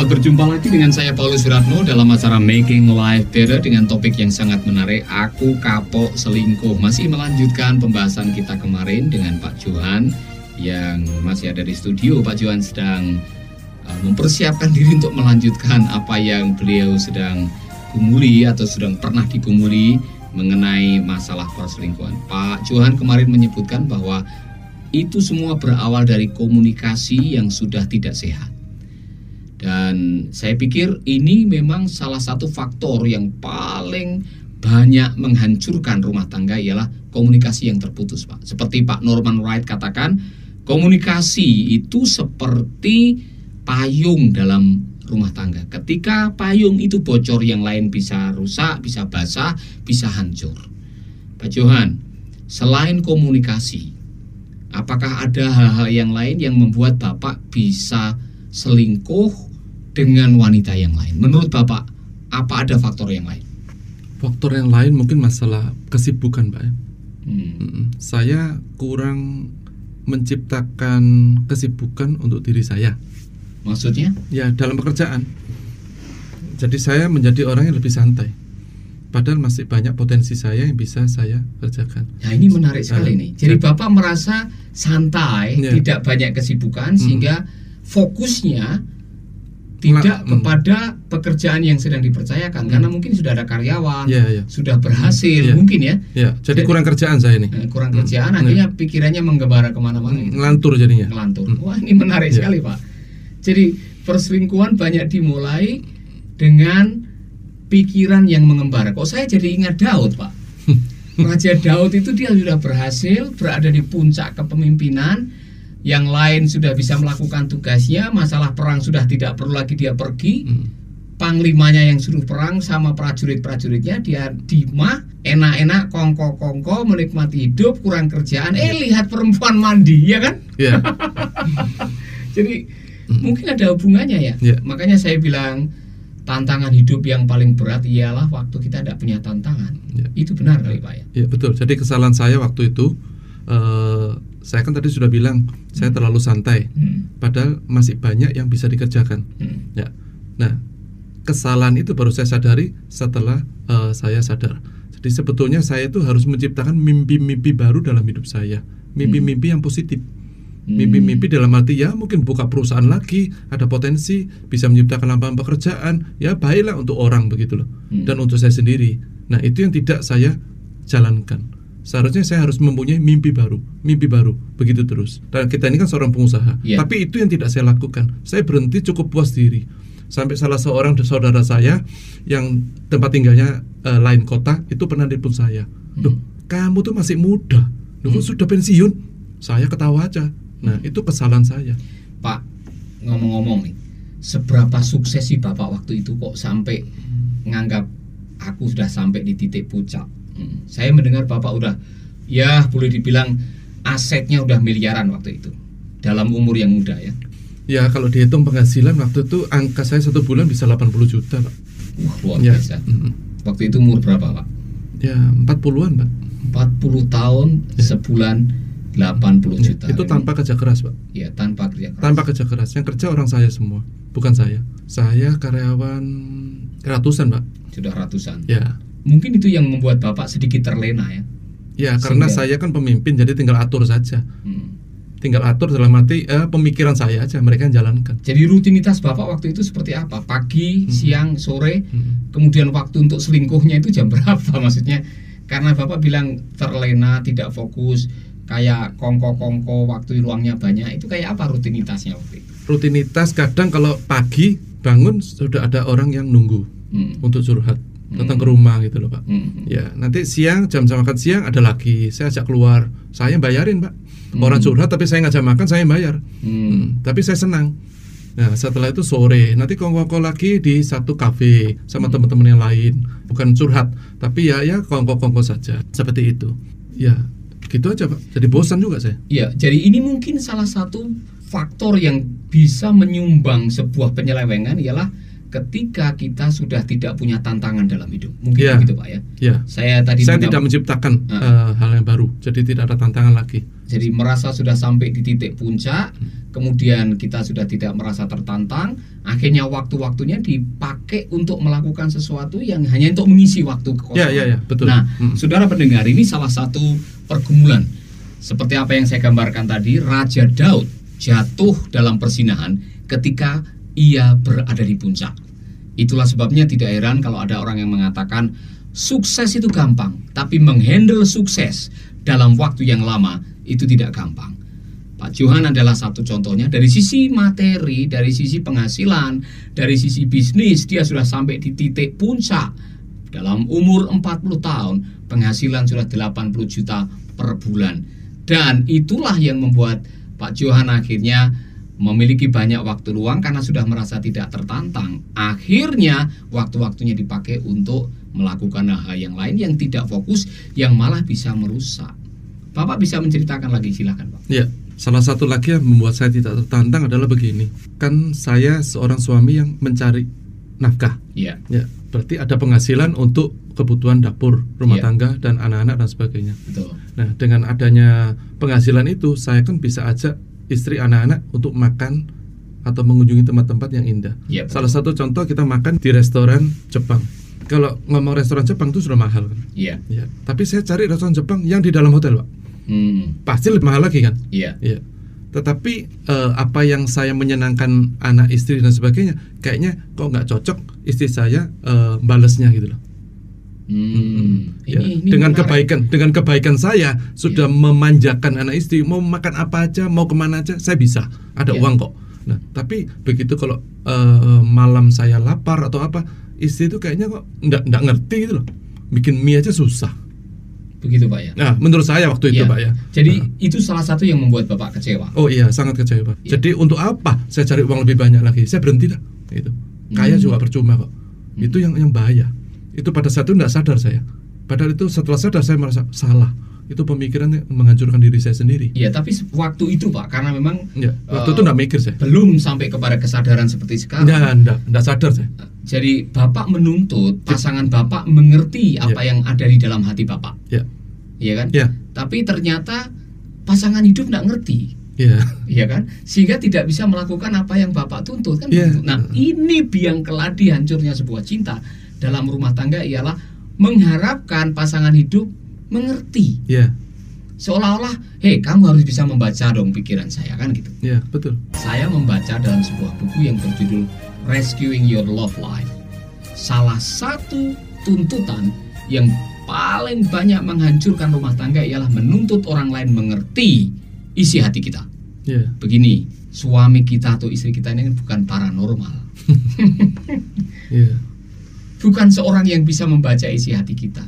Selamat berjumpa lagi dengan saya Paulus Wiratno dalam acara Making Life Better dengan topik yang sangat menarik, aku kapok selingkuh. Masih melanjutkan pembahasan kita kemarin dengan Pak Johan yang masih ada di studio. Pak Johan sedang mempersiapkan diri untuk melanjutkan apa yang beliau sedang gumuli atau sedang pernah digumuli mengenai masalah perselingkuhan. Pak Johan kemarin menyebutkan bahwa itu semua berawal dari komunikasi yang sudah tidak sehat. Dan saya pikir ini memang salah satu faktor yang paling banyak menghancurkan rumah tangga ialah komunikasi yang terputus, Pak. Seperti Pak Norman Wright katakan, komunikasi itu seperti payung dalam rumah tangga. Ketika payung itu bocor, yang lain bisa rusak, bisa basah, bisa hancur. Pak Johan, selain komunikasi, apakah ada hal-hal yang lain yang membuat Bapak bisa selingkuh dengan wanita yang lain? Menurut Bapak, apa ada faktor yang lain? Faktor yang lain mungkin masalah kesibukan, Pak. Saya kurang menciptakan kesibukan untuk diri saya. Maksudnya? Ya, dalam pekerjaan. Jadi saya menjadi orang yang lebih santai. Padahal masih banyak potensi saya yang bisa saya kerjakan. Nah, ini menarik sekali nih. Jadi Bapak merasa santai, tidak banyak kesibukan, sehingga fokusnya tidak kepada pekerjaan yang sedang dipercayakan, karena mungkin sudah ada karyawan, sudah berhasil, mungkin ya. Jadi kurang kerjaan saya ini. Kurang kerjaan, akhirnya pikirannya menggembara kemana-mana. Gitu. Ngelantur jadinya. Ngelantur. Wah, ini menarik sekali, Pak. Jadi perselingkuhan banyak dimulai dengan pikiran yang mengembara. Kok saya jadi ingat Daud, Pak? Raja Daud itu dia sudah berhasil, berada di puncak kepemimpinan. Yang lain sudah bisa melakukan tugasnya, masalah perang sudah tidak perlu lagi dia pergi. Panglimanya yang suruh perang sama prajurit-prajuritnya, dia dimah, enak-enak, kongko-kongko, menikmati hidup, kurang kerjaan. Lihat perempuan mandi, ya kan? Jadi mungkin ada hubungannya ya. Makanya saya bilang tantangan hidup yang paling berat ialah waktu kita tidak punya tantangan. Itu benar kali, Pak ya? Iya, betul. Jadi kesalahan saya waktu itu, saya kan tadi sudah bilang saya terlalu santai, padahal masih banyak yang bisa dikerjakan. Nah, kesalahan itu baru saya sadari setelah saya sadar. Jadi sebetulnya saya itu harus menciptakan mimpi-mimpi baru dalam hidup saya, mimpi-mimpi yang positif. Mimpi-mimpi dalam arti ya mungkin buka perusahaan lagi, ada potensi bisa menciptakan lapangan pekerjaan, ya baiklah untuk orang begitu loh, dan untuk saya sendiri. Nah, itu yang tidak saya jalankan. Seharusnya saya harus mempunyai mimpi baru, begitu terus. Dan kita ini kan seorang pengusaha, tapi itu yang tidak saya lakukan. Saya berhenti cukup puas diri. Sampai salah seorang saudara saya yang tempat tinggalnya lain kota itu pernah nelpon saya. Loh, kamu tuh masih muda, loh sudah pensiun. Saya ketawa aja. Nah, itu kesalahan saya. Pak, ngomong-ngomong nih, seberapa sukses sih Bapak waktu itu kok sampai nganggap aku sudah sampai di titik puncak? Saya mendengar Bapak udah, ya boleh dibilang asetnya udah miliaran waktu itu dalam umur yang muda ya. Ya, kalau dihitung penghasilan waktu itu angka saya satu bulan bisa 80 juta, Pak. Wah, luar biasa. Waktu itu umur berapa, Pak? Ya, 40-an, Pak. 40 tahun, sebulan 80 juta. Itu tanpa kerja keras, Pak. Ya, tanpa kerja keras. Tanpa kerja keras. Yang kerja orang saya semua, bukan saya. Saya karyawan ratusan, Pak. Sudah ratusan. Ya. Mungkin itu yang membuat Bapak sedikit terlena ya. Ya, karena saya kan pemimpin, jadi tinggal atur saja. Tinggal atur dalam arti pemikiran saya aja, mereka yang jalankan. Jadi rutinitas Bapak waktu itu seperti apa? Pagi, siang, sore, kemudian waktu untuk selingkuhnya itu jam berapa maksudnya? Karena Bapak bilang terlena, tidak fokus, kayak kongko-kongko, waktu luangnya banyak. Itu kayak apa rutinitasnya waktu itu? Rutinitas kadang kalau pagi bangun sudah ada orang yang nunggu untuk curhat. Datang ke rumah gitu loh, Pak. Ya, nanti siang jam makan siang ada lagi, saya ajak keluar, saya bayarin, Pak. Orang curhat tapi saya ngajak makan, saya bayar. Tapi saya senang. Nah, setelah itu sore nanti kongko lagi di satu kafe sama teman-teman yang lain, bukan curhat tapi ya kongko saja, seperti itu. Ya, gitu aja, Pak. Jadi bosan juga saya. Iya, jadi ini mungkin salah satu faktor yang bisa menyumbang sebuah penyelewengan ialah ketika kita sudah tidak punya tantangan dalam hidup. Mungkin Ya. begitu Pak ya. Ya. Saya tidak menciptakan hal yang baru, jadi tidak ada tantangan lagi. Jadi merasa sudah sampai di titik puncak, kemudian kita sudah tidak merasa tertantang, akhirnya waktu-waktunya dipakai untuk melakukan sesuatu yang hanya untuk mengisi waktu kekosongan. Ya, betul. Nah, saudara pendengar, ini salah satu pergumulan. Seperti apa yang saya gambarkan tadi, Raja Daud jatuh dalam persinahan ketika ia berada di puncak. Itulah sebabnya tidak heran kalau ada orang yang mengatakan sukses itu gampang, tapi menghandle sukses dalam waktu yang lama itu tidak gampang. Pak Johan adalah satu contohnya. Dari sisi materi, dari sisi penghasilan, dari sisi bisnis, dia sudah sampai di titik puncak. Dalam umur 40 tahun, penghasilan sudah 80 juta per bulan. Dan itulah yang membuat Pak Johan akhirnya memiliki banyak waktu luang karena sudah merasa tidak tertantang. Akhirnya waktu-waktunya dipakai untuk melakukan hal yang lain yang tidak fokus, yang malah bisa merusak. Bapak bisa menceritakan lagi, silakan Pak. Ya, salah satu lagi yang membuat saya tidak tertantang adalah begini. Kan saya seorang suami yang mencari nafkah. Iya. Ya, berarti ada penghasilan untuk kebutuhan dapur, rumah tangga, dan anak-anak dan sebagainya. Betul. Nah, dengan adanya penghasilan itu, saya kan bisa ajak istri, anak-anak untuk makan atau mengunjungi tempat-tempat yang indah. Ya, salah satu contoh, kita makan di restoran Jepang. Kalau ngomong restoran Jepang itu sudah mahal kan? Iya. Ya. Tapi saya cari restoran Jepang yang di dalam hotel, Pak. Pasti lebih mahal lagi kan? Iya. Ya. Tetapi apa yang saya menyenangkan anak, istri dan sebagainya, kayaknya kok nggak cocok istri saya balesnya gitu loh. Ini dengan menarik. kebaikan saya sudah memanjakan anak istri, mau makan apa aja, mau kemana aja, saya bisa, ada uang kok. Nah, tapi begitu kalau malam saya lapar atau apa, istri itu kayaknya kok nggak ngerti gitu loh, bikin mie aja susah. Begitu Pak ya. Nah, menurut saya waktu itu Pak ya. Jadi itu salah satu yang membuat Bapak kecewa. Oh iya, sangat kecewa. Jadi untuk apa saya cari uang lebih banyak lagi? Saya berhenti dah. Itu kaya juga percuma kok. Itu yang bahaya. Itu pada saat itu nggak sadar saya. Padahal itu setelah sadar saya merasa salah. Itu pemikirannya menghancurkan diri saya sendiri. Iya, tapi waktu itu Pak, karena memang waktu itu nggak mikir saya. Belum sampai kepada kesadaran seperti sekarang. Nggak sadar saya. Jadi Bapak menuntut pasangan Bapak mengerti apa yang ada di dalam hati Bapak. Iya kan? Tapi ternyata pasangan hidup nggak ngerti. Iya kan? Sehingga tidak bisa melakukan apa yang Bapak tuntut kan? Nah, ini biang keladi hancurnya sebuah cinta dalam rumah tangga ialah mengharapkan pasangan hidup mengerti. Seolah-olah, hei, kamu harus bisa membaca dong pikiran saya kan gitu. Betul. Saya membaca dalam sebuah buku yang berjudul Rescuing Your Love Life. Salah satu tuntutan yang paling banyak menghancurkan rumah tangga ialah menuntut orang lain mengerti isi hati kita. Begini, suami kita atau istri kita ini bukan paranormal. Bukan seorang yang bisa membaca isi hati kita.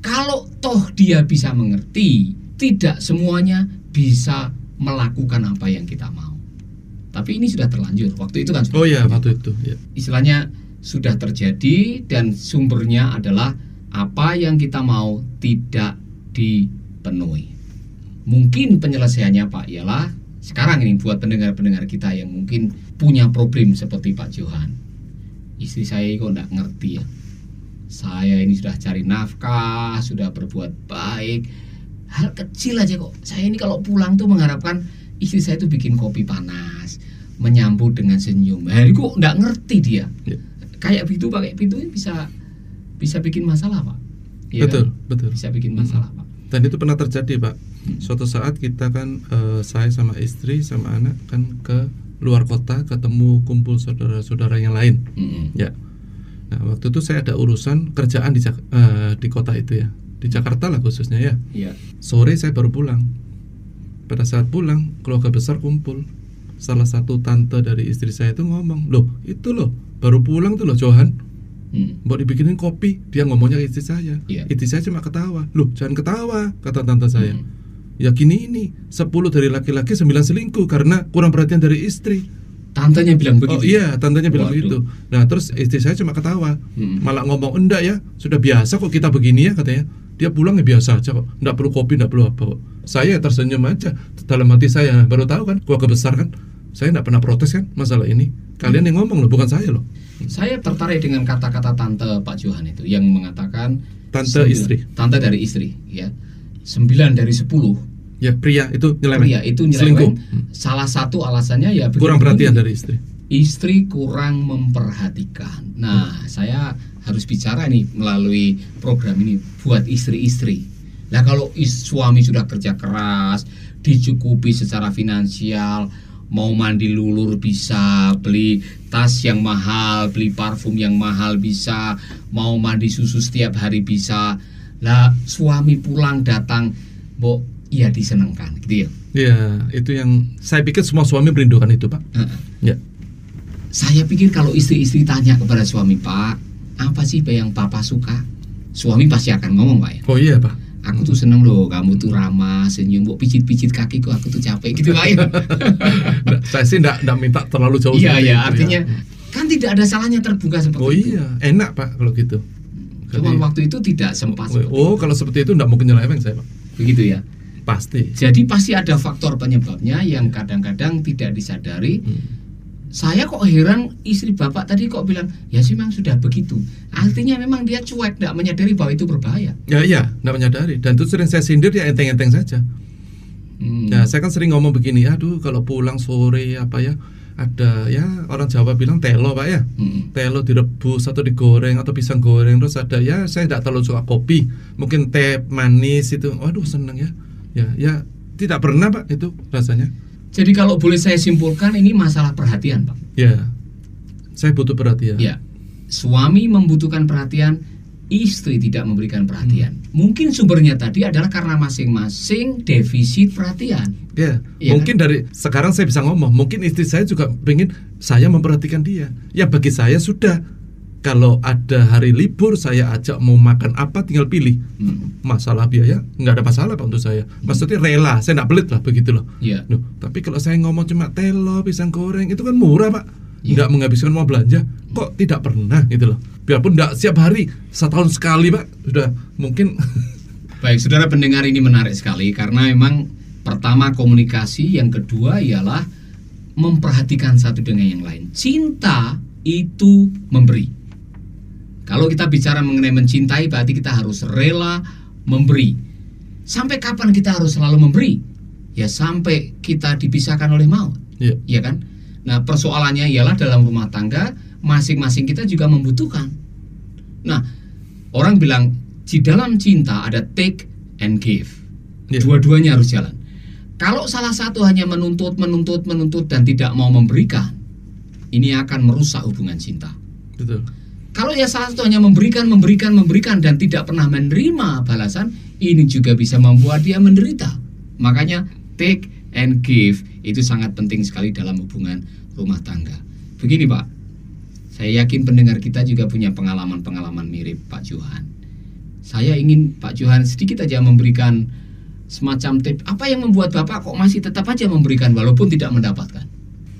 Kalau toh dia bisa mengerti, tidak semuanya bisa melakukan apa yang kita mau. Tapi ini sudah terlanjur. Waktu itu kan sudah waktu itu. Istilahnya sudah terjadi dan sumbernya adalah apa yang kita mau tidak dipenuhi. Mungkin penyelesaiannya Pak ialah sekarang ini buat pendengar-pendengar kita yang mungkin punya problem seperti Pak Johan. Istri saya kok nggak ngerti ya. Saya ini sudah cari nafkah, sudah berbuat baik. Hal kecil aja kok. Saya ini kalau pulang tuh mengharapkan istri saya tuh bikin kopi panas, menyambut dengan senyum. Hari kok nggak ngerti dia. Kayak begitu pakai pintu bisa bikin masalah Pak. Ya, betul. Bisa bikin masalah Pak. Dan itu pernah terjadi Pak. Suatu saat kita kan saya sama istri sama anak kan ke luar kota ketemu kumpul saudara-saudara yang lain. Nah waktu itu saya ada urusan kerjaan di kota itu ya, di Jakarta lah khususnya ya. Sore saya baru pulang. Pada saat pulang keluarga besar kumpul. Salah satu tante dari istri saya itu ngomong, loh itu loh baru pulang tuh loh Johan. Mau dibikinin kopi, dia ngomongnya ke istri saya. Istri saya cuma ketawa. Loh jangan ketawa, kata tante saya. Ya gini ini 10 dari laki-laki 9 selingkuh karena kurang perhatian dari istri. Tantenya bilang begitu. Oh iya, tantenya bilang begitu. Nah terus istri saya cuma ketawa, malah ngomong enggak ya, sudah biasa kok kita begini ya katanya. Dia pulang ya biasa aja kok, enggak perlu kopi, enggak perlu apa kok. Saya tersenyum aja dalam hati saya, baru tahu kan keluarga besar kan. Saya enggak pernah protes kan masalah ini. Kalian yang ngomong loh, bukan saya loh. Saya tertarik dengan kata-kata tante Pak Johan itu yang mengatakan Tante istri. Tante dari istri, ya. 9 dari 10. Ya, pria itu nyeleweng. Pria itu nyeleweng. Salah satu alasannya ya kurang perhatian dari istri. Istri kurang memperhatikan. Nah, saya harus bicara nih melalui program ini buat istri-istri. Nah, kalau suami sudah kerja keras, dicukupi secara finansial, mau mandi lulur bisa, beli tas yang mahal, beli parfum yang mahal bisa, mau mandi susu setiap hari bisa. Lah, suami pulang datang, ya disenangkan, gitu ya. Ya, itu yang saya pikir semua suami merindukan itu, Pak. Ya. Saya pikir kalau istri-istri tanya kepada suami, Pak, apa sih yang Papa suka? Suami pasti akan ngomong, Pak ya. Oh iya, Pak. Aku tuh seneng loh, kamu tuh ramah, senyum, pijit-pijit kakiku, aku tuh capek gitu, Pak ya. Saya sih enggak minta terlalu jauh. Iya, artinya kan tidak ada salahnya terbuka seperti itu. Oh iya, enak Pak kalau gitu. Cuma waktu itu tidak sempat. Kalau seperti itu enggak mungkin nyeleweng saya, Pak. Begitu ya. Pasti. Jadi pasti ada faktor penyebabnya yang kadang-kadang tidak disadari. Saya kok heran istri Bapak tadi kok bilang, ya sih memang sudah begitu. Artinya memang dia cuek, tidak menyadari bahwa itu berbahaya. Ya, tidak menyadari. Dan itu sering saya sindir, ya enteng-enteng saja. Nah, saya kan sering ngomong begini, aduh kalau pulang sore ada ya orang Jawa bilang telo, Pak ya. Telo direbus atau digoreng atau pisang goreng, terus ada ya saya tidak terlalu suka kopi, mungkin teh manis itu. Waduh seneng ya. Ya tidak pernah, Pak, itu rasanya. Jadi kalau boleh saya simpulkan ini masalah perhatian, Pak. Ya, saya butuh perhatian. Ya, suami membutuhkan perhatian, istri tidak memberikan perhatian. Mungkin sumbernya tadi adalah karena masing-masing defisit perhatian. Ya, mungkin kan? Dari sekarang saya bisa ngomong, mungkin istri saya juga pengen saya memperhatikan dia. Ya bagi saya sudah. Kalau ada hari libur saya ajak mau makan apa tinggal pilih. Masalah biaya nggak ada masalah, Pak, untuk saya. Maksudnya rela, saya nggak pelit lah begitu loh. Yeah. Tapi kalau saya ngomong cuma telo, pisang goreng itu kan murah, Pak. Nggak menghabiskan uang belanja. Kok tidak pernah gitu loh. Biarpun nggak setiap hari, setahun sekali, Pak. Sudah mungkin. Baik, saudara pendengar, ini menarik sekali karena memang pertama komunikasi, yang kedua ialah memperhatikan satu dengan yang lain. Cinta itu memberi. Kalau kita bicara mengenai mencintai, berarti kita harus rela memberi. Sampai kapan kita harus selalu memberi? Ya sampai kita dipisahkan oleh maut. Iya kan? Nah, persoalannya ialah dalam rumah tangga masing-masing kita juga membutuhkan. Nah, orang bilang di dalam cinta ada take and give. Dua-duanya harus jalan. Kalau salah satu hanya menuntut dan tidak mau memberikan, ini akan merusak hubungan cinta. Betul. Kalau ya salah satu hanya memberikan dan tidak pernah menerima balasan, ini juga bisa membuat dia menderita. Makanya take and give itu sangat penting sekali dalam hubungan rumah tangga. Begini, Pak, saya yakin pendengar kita juga punya pengalaman-pengalaman mirip Pak Johan. Saya ingin Pak Johan sedikit aja memberikan semacam tip. Apa yang membuat Bapak kok masih tetap aja memberikan walaupun tidak mendapatkan?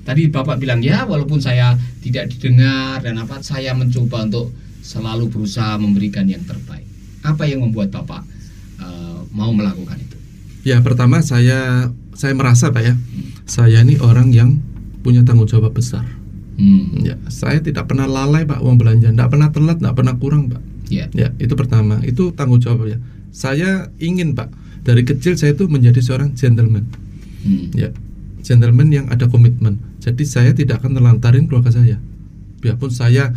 Tadi Bapak bilang ya walaupun saya tidak didengar dan saya mencoba untuk selalu berusaha memberikan yang terbaik. Apa yang membuat Bapak mau melakukan itu? Ya pertama saya merasa, Pak ya, saya ini orang yang punya tanggung jawab besar. Ya, saya tidak pernah lalai, Pak, uang belanja, tidak pernah telat, tidak pernah kurang, Pak. Ya itu pertama, itu tanggung jawab ya. Saya ingin, Pak, dari kecil saya itu menjadi seorang gentleman. Ya, gentleman yang ada komitmen. Jadi saya tidak akan terlantarin keluarga saya. Biarpun saya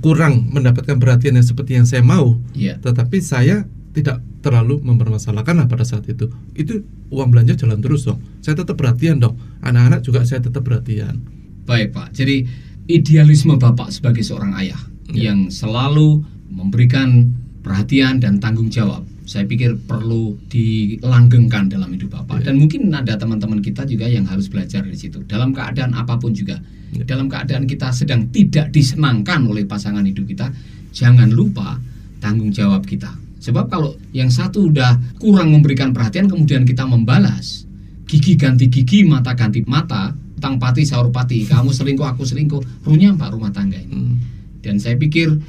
kurang mendapatkan perhatian yang seperti yang saya mau, tetapi saya tidak terlalu mempermasalahkan lah pada saat itu. Itu uang belanja jalan terus dong. Saya tetap perhatian dong. Anak-anak juga saya tetap perhatian. Baik, Pak. Jadi idealisme Bapak sebagai seorang ayah yang selalu memberikan perhatian dan tanggung jawab, saya pikir perlu dilanggengkan dalam hidup Bapak. Dan mungkin ada teman-teman kita juga yang harus belajar di situ. Dalam keadaan apapun juga, dalam keadaan kita sedang tidak disenangkan oleh pasangan hidup kita, jangan lupa tanggung jawab kita. Sebab kalau yang satu udah kurang memberikan perhatian, kemudian kita membalas, gigi ganti gigi, mata ganti mata, utang pati sahur pati, kamu selingkuh aku selingkuh, runyam Pak rumah tangga ini. Dan saya pikir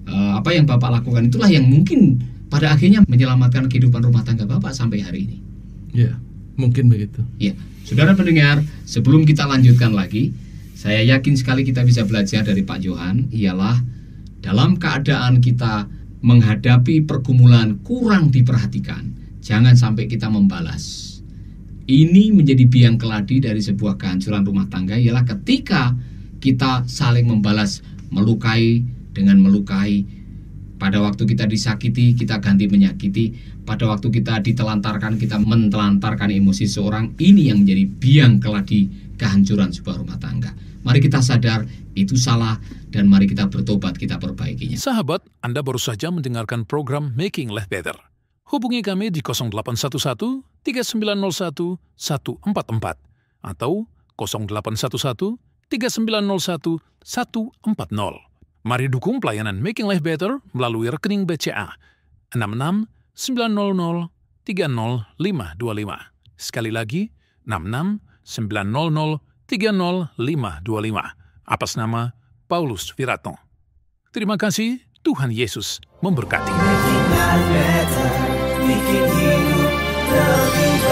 apa yang Bapak lakukan itulah yang mungkin pada akhirnya menyelamatkan kehidupan rumah tangga Bapak sampai hari ini. Ya, mungkin begitu. Ya, saudara pendengar, sebelum kita lanjutkan lagi, saya yakin sekali kita bisa belajar dari Pak Johan, ialah dalam keadaan kita menghadapi pergumulan kurang diperhatikan, jangan sampai kita membalas. Ini menjadi biang keladi dari sebuah kehancuran rumah tangga, ialah ketika kita saling membalas, melukai dengan melukai. Pada waktu kita disakiti, kita ganti menyakiti. Pada waktu kita ditelantarkan, kita mentelantarkan emosi seorang. Ini yang menjadi biang keladi kehancuran sebuah rumah tangga. Mari kita sadar itu salah dan mari kita bertobat, kita perbaikinya. Sahabat, Anda baru saja mendengarkan program Making Life Better. Hubungi kami di 0811 3901 144 atau 0811 3901 140. Mari dukung pelayanan Making Life Better melalui rekening BCA 66 900 30525. Sekali lagi, 66 900 30525. Atas nama Paulus Wiratno. Terima kasih, Tuhan Yesus memberkati. Making life better, bikin hidup lebih baik.